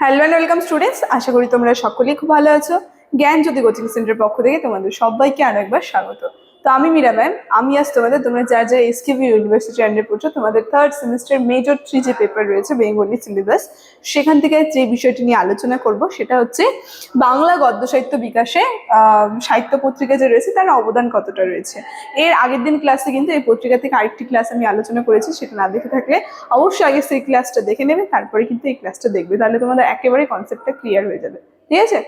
Hello and welcome students, আশা করি তোমরা সকলেই খুব ভালো আছো। জ্ঞান জ্যোতি কোচিং সেন্টারের পক্ষ থেকে তোমাদের সবাইকে আরো একবার স্বাগত। তো আমি মীরা ম্যাম, আমি আজ তোমরা যারা যারা এসকেবি ইউনিভার্সিটি আন্ডারে পড়ছো, তোমাদের থার্ড সেমিস্টার মেজর 3 যে পেপার রয়েছে বেঙ্গলি সিলেবাস, সেখান থেকে যে বিষয়টি নিয়ে আলোচনা করব সেটা হচ্ছে বাংলা গদ্য সাহিত্য বিকাশে সাহিত্য পত্রিকা যে রয়েছে তার অবদান কতটা রয়েছে। এর আগের দিন ক্লাসে কিন্তু এই পত্রিকা থেকে আরেকটি ক্লাস আমি আলোচনা করেছি, সেটা না দেখে থাকলে অবশ্যই আগে সেই ক্লাসটা দেখে নেবে, তারপরে কিন্তু এই ক্লাসটা দেখবে, তাহলে তোমাদের একেবারে কনসেপ্টটা ক্লিয়ার হয়ে যাবে। ঠিক আছে?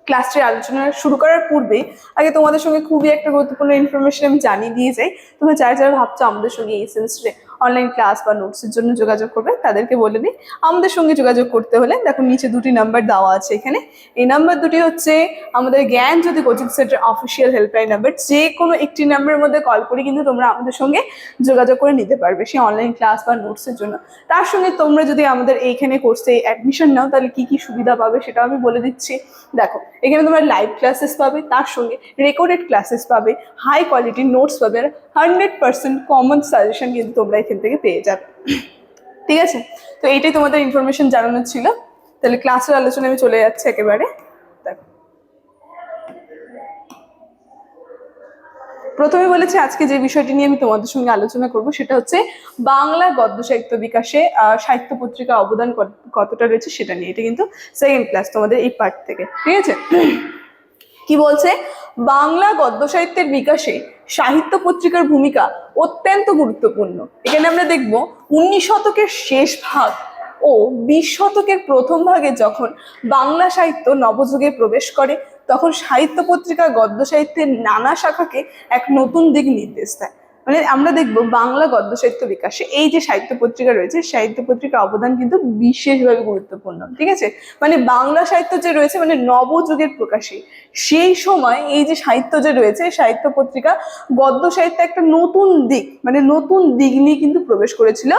ক্লাসটির আলোচনা শুরু করার পূর্বে আগে তোমাদের সঙ্গে খুবই একটা গুরুত্বপূর্ণ ইনফরমেশন আমি জানিয়ে দিয়ে যাই। তোমরা যারা যারা ভাবছো আমাদের সঙ্গে এই সেমিস্টারে অনলাইন ক্লাস বা নোটসের জন্য যোগাযোগ করবে, তাদেরকে বলে দিই আমাদের সঙ্গে যোগাযোগ করতে হলে দেখো নিচে দুটি নাম্বার দেওয়া আছে এখানে। এই নাম্বার দুটি হচ্ছে আমাদের Gyan Jyoti coaching centre official helpline number. যে কোনো একটি নাম্বারের মধ্যে কল করে কিন্তু তোমরা আমাদের সঙ্গে যোগাযোগ করে নিতে পারবে সেই অনলাইন ক্লাস বা নোটসের জন্য। তার সঙ্গে তোমরা যদি আমাদের এইখানে কোর্সে অ্যাডমিশন নাও তাহলে কি কি সুবিধা পাবে সেটাও আমি বলে দিচ্ছি। দেখো, এখানে তোমরা লাইভ ক্লাসেস পাবে, তার সঙ্গে রেকর্ডেড ক্লাসেস পাবে, হাই কোয়ালিটির নোটস পাবে, 100% কমন সাজেশন কিন্তু তোমরা এখান থেকে পেয়ে যাবে। ঠিক আছে? তো এইটাই তোমাদের ইনফরমেশন জানানোর ছিল। তাহলে ক্লাসের আলোচনা আমি চলে যাচ্ছি একেবারে। দেখো, প্রথমে বলেছি আজকে যে বিষয়টি নিয়ে আমি তোমাদের সঙ্গে আলোচনা করব সেটা হচ্ছে বাংলা গদ্য সাহিত্য বিকাশে সাহিত্য পত্রিকা অবদান কতটা রয়েছে সেটা নিয়ে। এটা কিন্তু সেকেন্ড ক্লাস তোমাদের এই পার্ট থেকে। ঠিক আছে? কি বলছে, বাংলা গদ্য সাহিত্যের বিকাশে সাহিত্য পত্রিকার ভূমিকা অত্যন্ত গুরুত্বপূর্ণ। এখানে আমরা দেখব 19 শতকের শেষ ভাগ ও 20 শতকের প্রথম ভাগে যখন বাংলা সাহিত্য নবযুগে প্রবেশ করে, তখন সাহিত্য পত্রিকা গদ্য সাহিত্যের নানা শাখাকে এক নতুন দিক নির্দেশ দেয়। মানে আমরা দেখবো বাংলা গদ্য সাহিত্য বিকাশে এই যে সাহিত্য পত্রিকা রয়েছে, সাহিত্য পত্রিকার অবদান কিন্তু বিশেষভাবে গুরুত্বপূর্ণ। ঠিক আছে? মানে বাংলা সাহিত্য যে রয়েছে মানে নবযুগের প্রকাশে সেই সময় এই যে সাহিত্য যে রয়েছে, সাহিত্য পত্রিকা গদ্য সাহিত্য একটা নতুন দিক মানে নতুন দিক নিয়ে কিন্তু প্রবেশ করেছিল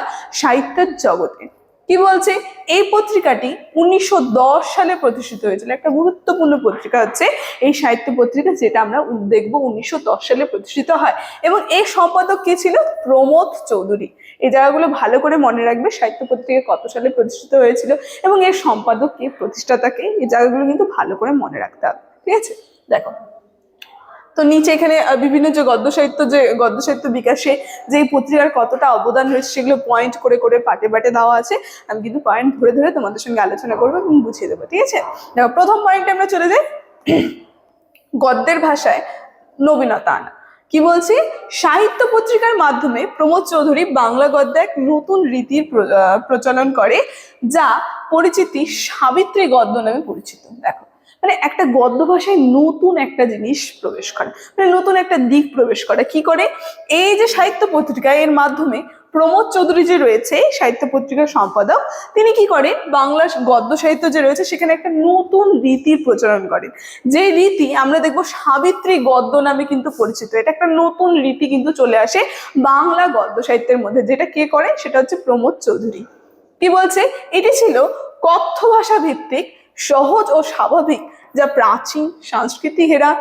সাহিত্যের জগতে। কি বলছে, এই পত্রিকাটি 1910 সালে প্রতিষ্ঠিত হয়েছিল। একটা গুরুত্বপূর্ণ পত্রিকা হচ্ছে এই সাহিত্য পত্রিকা, যেটা আমরা দেখবো 1910 সালে প্রতিষ্ঠিত হয়। এবং এই সম্পাদক কে ছিল? প্রমোদ চৌধুরী। এই জায়গাগুলো ভালো করে মনে রাখবে, সাহিত্য পত্রিকা কত সালে প্রতিষ্ঠিত হয়েছিল এবং এর সম্পাদক কে, প্রতিষ্ঠাতাকে, এই জায়গাগুলো কিন্তু ভালো করে মনে রাখতে হবে। ঠিক আছে? দেখো, তো নিচে এখানে বিভিন্ন যে গদ্য সাহিত্য বিকাশে যে পত্রিকার কতটা অবদান রয়েছে সেগুলো পয়েন্ট করে করে পাটে পাটে দেওয়া আছে। আমি কিন্তু পয়েন্ট ধরে ধরে তোমাদের সঙ্গে আলোচনা করবো এবং বুঝিয়ে দেবো। ঠিক আছে? দেখো, প্রথম পয়েন্টে আমরা চলে যাই, গদ্যের ভাষায় নবীনতা আনা। কি বলছি, সাহিত্য পত্রিকার মাধ্যমে প্রমোদ চৌধুরী বাংলা গদ্যে এক নতুন রীতির প্রচলন করে, যা পরিচিতি সাবিত্রী গদ্য নামে পরিচিত। দেখো, মানে একটা গদ্য ভাষায় নতুন একটা জিনিস প্রবেশ করে, মানে নতুন একটা দিক প্রবেশ করে। কি করে? এই যে সাহিত্য পত্রিকা, এর মাধ্যমে প্রমোদ চৌধুরী যে রয়েছে সাহিত্য পত্রিকার সম্পাদক, তিনি কি করে, বাংলা গদ্য সাহিত্য যে রয়েছে সেখানে একটা নতুন রীতির প্রচলন করেন। যে রীতি আমরা দেখবো সাবিত্রী গদ্য নামে কিন্তু পরিচিত। এটা একটা নতুন রীতি কিন্তু চলে আসে বাংলা গদ্য সাহিত্যের মধ্যে, যেটা কে করে, সেটা হচ্ছে প্রমোদ চৌধুরী। কি বলছে, এটি ছিল কথ্য ভাষা ভিত্তিক, সহজ ও স্বাভাবিক, যা প্রাচীন সংস্কৃতি হেরা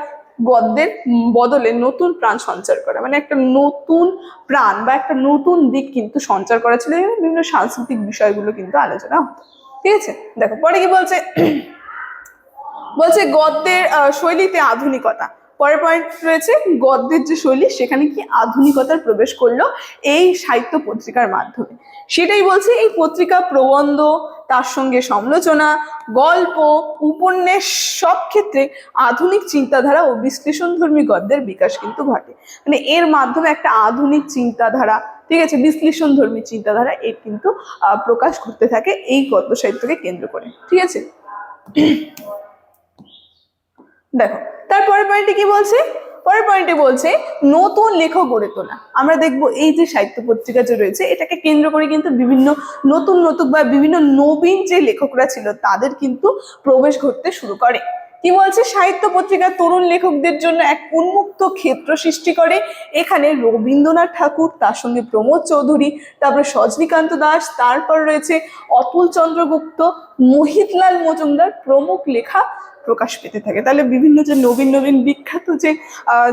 গদ্যের বদলে নতুন প্রাণ সঞ্চার করা। মানে একটা নতুন প্রাণ বা একটা নতুন দিক কিন্তু সঞ্চার করা ছিল, বিভিন্ন সাংস্কৃতিক বিষয়গুলো কিন্তু আলোচনা হতো। ঠিক আছে? দেখো পরে কি বলছে, বলছে গদ্যের শৈলীতে আধুনিকতা। পরের পয়েন্ট রয়েছে গদ্যের যে শৈলী সেখানে কি আধুনিকতার প্রবেশ করলো এই সাহিত্য পত্রিকার মাধ্যমে। সেটাই বলছে, এই পত্রিকা প্রবন্ধ, তার সঙ্গে সমালোচনা, গল্প, উপন্যাস সব ক্ষেত্রে আধুনিক চিন্তাধারা ও বিশ্লেষণধর্মী গদ্যের বিকাশ কিন্তু ঘটে। মানে এর মাধ্যমে একটা আধুনিক চিন্তাধারা, ঠিক আছে, বিশ্লেষণধর্মী চিন্তাধারা এর কিন্তু প্রকাশ ঘটতে থাকে এই গদ্য সাহিত্যকে কেন্দ্র করে। ঠিক আছে? দেখো, তারপরের পয়েন্টে কি বলছে, পরের পয়েন্টে বলছে নতুন লেখক গড়ে তোলা। আমরা দেখবো এই যে সাহিত্য পত্রিকা যে রয়েছে এটাকে কেন্দ্র করে কিন্তু বিভিন্ন নতুন নতুন বা বিভিন্ন নবীন যে লেখকরা ছিল তাদের কিন্তু প্রবেশ ঘটতে শুরু করে। কি বলছে, সাহিত্য পত্রিকা তরুণ লেখকদের জন্য এক উন্মুক্ত ক্ষেত্র সৃষ্টি করে। এখানে রবীন্দ্রনাথ ঠাকুর, তার সঙ্গে প্রমোদ চৌধুরী, তারপরে সজনীকান্ত দাস, তারপর রয়েছে অতুল চন্দ্র গুপ্ত, মোহিতলাল মজুমদার প্রমুখ লেখা প্রকাশ পেতে থাকে। তাহলে বিভিন্ন যে নবীন নবীন বিখ্যাত যে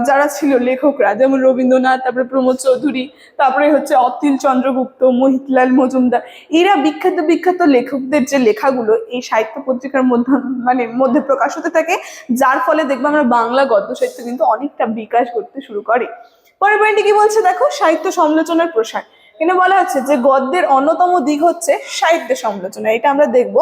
যারা ছিল লেখকরা, যেমন রবীন্দ্রনাথ, তারপরে প্রমোদ চৌধুরী, তারপরে হচ্ছে অতীল চন্দ্রগুপ্ত, মোহিতলাল মজুমদার, এরা বিখ্যাত বিখ্যাত লেখকদের যে লেখাগুলো এই সাহিত্য পত্রিকার মধ্যে প্রকাশ হতে থাকে, যার ফলে দেখবো আমরা বাংলা গদ্য সাহিত্য কিন্তু অনেকটা বিকাশ করতে শুরু করে। পরের পয়েন্টে কি বলছে দেখো, সাহিত্য সমালোচনার প্রসার। এখানে বলা হচ্ছে যে গদ্যের অন্যতম দিক হচ্ছে সাহিত্য সমালোচনা। এটা আমরা দেখবো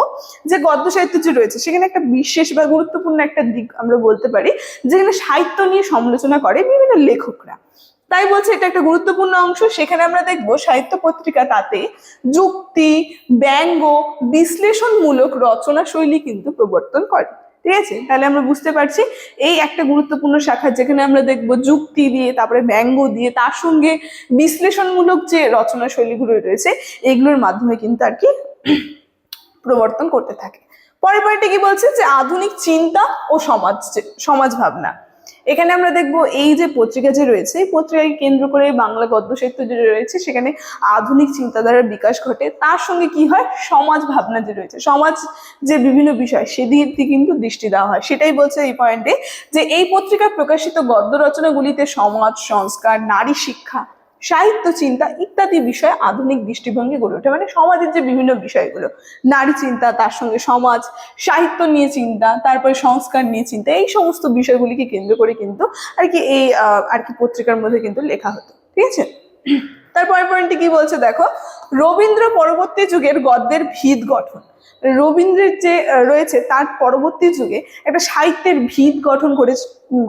যে গদ্য সাহিত্য যে রয়েছে সেখানে একটা বিশেষ বা গুরুত্বপূর্ণ একটা দিক আমরা বলতে পারি, যেখানে সাহিত্য নিয়ে সমালোচনা করে বিভিন্ন লেখকরা। তাই বলছে এটা একটা গুরুত্বপূর্ণ অংশ। সেখানে আমরা দেখবো সাহিত্য পত্রিকা তাতে যুক্তি, ব্যঙ্গ, বিশ্লেষণমূলক রচনা শৈলী কিন্তু প্রবর্তন করে। ঠিক আছে, তাহলে আমরা বুঝতে পারছি এই একটা গুরুত্বপূর্ণ শাখা, যেখানে আমরা দেখবো যুক্তি দিয়ে, তারপরে ব্যঙ্গ দিয়ে, তার সঙ্গে বিশ্লেষণমূলক যে রচনা শৈলীগুলো রয়েছে এগুলোর মাধ্যমে কিন্তু আর কি প্রবর্তন করতে থাকে। পরের পয়েন্টে কি বলছে যে আধুনিক চিন্তা ও সমাজ ভাবনা। এখানে আমরা দেখবো এই যে পত্রিকা যে রয়েছে, এই পত্রিকাকে কেন্দ্র করে বাংলা গদ্য সাহিত্য যে রয়েছে সেখানে আধুনিক চিন্তাধারার বিকাশ ঘটে। তার সঙ্গে কি হয়, সমাজ ভাবনা যে রয়েছে, সমাজ যে বিভিন্ন বিষয় সেদিকে কিন্তু দৃষ্টি দেওয়া হয়। সেটাই বলছে এই পয়েন্টে যে এই পত্রিকায় প্রকাশিত গদ্য রচনাগুলিতে সমাজ সংস্কার, নারী শিক্ষা, সাহিত্য চিন্তা ইত্যাদি বিষয়ে আধুনিক দৃষ্টিভঙ্গি গড়ে ওঠে। মানে সমাজের যে বিভিন্ন বিষয়গুলো, নারী চিন্তা, তার সঙ্গে সমাজ, সাহিত্য নিয়ে চিন্তা, তারপরে সংস্কার নিয়ে চিন্তা, এই সমস্ত বিষয়গুলিকে কেন্দ্র করে কিন্তু আর কি এই আর কি পত্রিকার মধ্যে কিন্তু লেখা হতো। ঠিক আছে, তারপরের পয়েন্টটি কি বলছে দেখো, রবীন্দ্র পরবর্তী যুগের গদ্যের ভিত গঠন। রবীন্দ্রের যে রয়েছে তার পরবর্তী যুগে একটা সাহিত্যের ভিত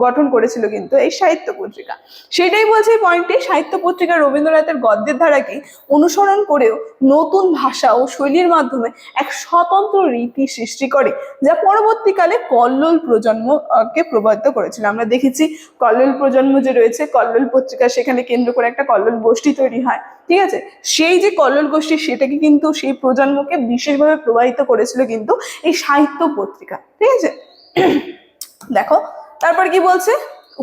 গঠন করেছিল কিন্তু এই সাহিত্য পত্রিকা। সেটাই বলছে এই পয়েন্টে, সাহিত্য পত্রিকা রবীন্দ্রনাথের গদ্যের ধারাকে অনুসরণ করেও নতুন ভাষা ও শৈলীর মাধ্যমে এক স্বতন্ত্র রীতি সৃষ্টি করে, যা পরবর্তীকালে কল্লোল প্রজন্মকে প্রভাবিত করেছিল। আমরা দেখেছি কল্লোল প্রজন্ম যে রয়েছে, কল্লোল পত্রিকা, সেখানে কেন্দ্র করে একটা কল্লোল গোষ্ঠী তৈরি হয়। ঠিক আছে, সেই যে কল্লোল গোষ্ঠী সেটাকে কিন্তু সেই প্রজন্মকে বিশেষভাবে প্রভাবিত করেছিল কিন্তু এই সাহিত্য পত্রিকা। ঠিক আছে, দেখো তারপর কি বলছে,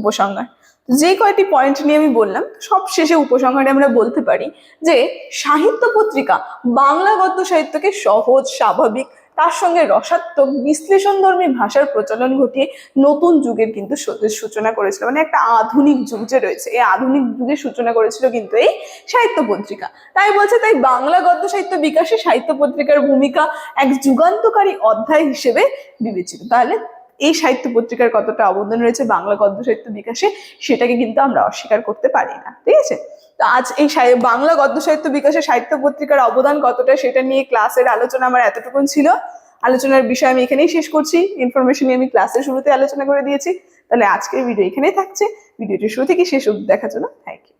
উপসংহার। যে কয়টি পয়েন্ট নিয়ে আমি বললাম, সব শেষে উপসংহারে আমরা বলতে পারি যে সাহিত্য পত্রিকা বাংলা গদ্য সাহিত্যকে সহজ, স্বাভাবিক, তার সঙ্গে রসাত্মক, বিশ্লেষণধর্মী ভাষার প্রচলন ঘটিয়ে নতুন যুগের কিন্তু সূচনা করেছিল। মানে একটা আধুনিক যুগ যে রয়েছে, এই আধুনিক যুগের সূচনা করেছিল কিন্তু এই সাহিত্য পত্রিকা। তাই বলছে, তাই বাংলা গদ্য সাহিত্য বিকাশে সাহিত্য পত্রিকার ভূমিকা এক যুগান্তকারী অধ্যায় হিসেবে বিবেচিত। তাহলে এই সাহিত্য পত্রিকার কতটা অবদান রয়েছে বাংলা গদ্য সাহিত্য বিকাশে, সেটাকে কিন্তু আমরা অস্বীকার করতে পারি না। ঠিক আছে, তো আজ এই বাংলা গদ্য সাহিত্য বিকাশে সাহিত্য পত্রিকার অবদান কতটা সেটা নিয়ে ক্লাসের আলোচনা আমার এতটুকুন ছিল। আলোচনার বিষয় আমি এখানেই শেষ করছি। ইনফরমেশন আমি ক্লাসের শুরুতে আলোচনা করে দিয়েছি। তাহলে আজকের ভিডিও এখানেই থাকছে। ভিডিওটি শুরু থেকে শেষ অবধি দেখার জন্য থ্যাংক ইউ।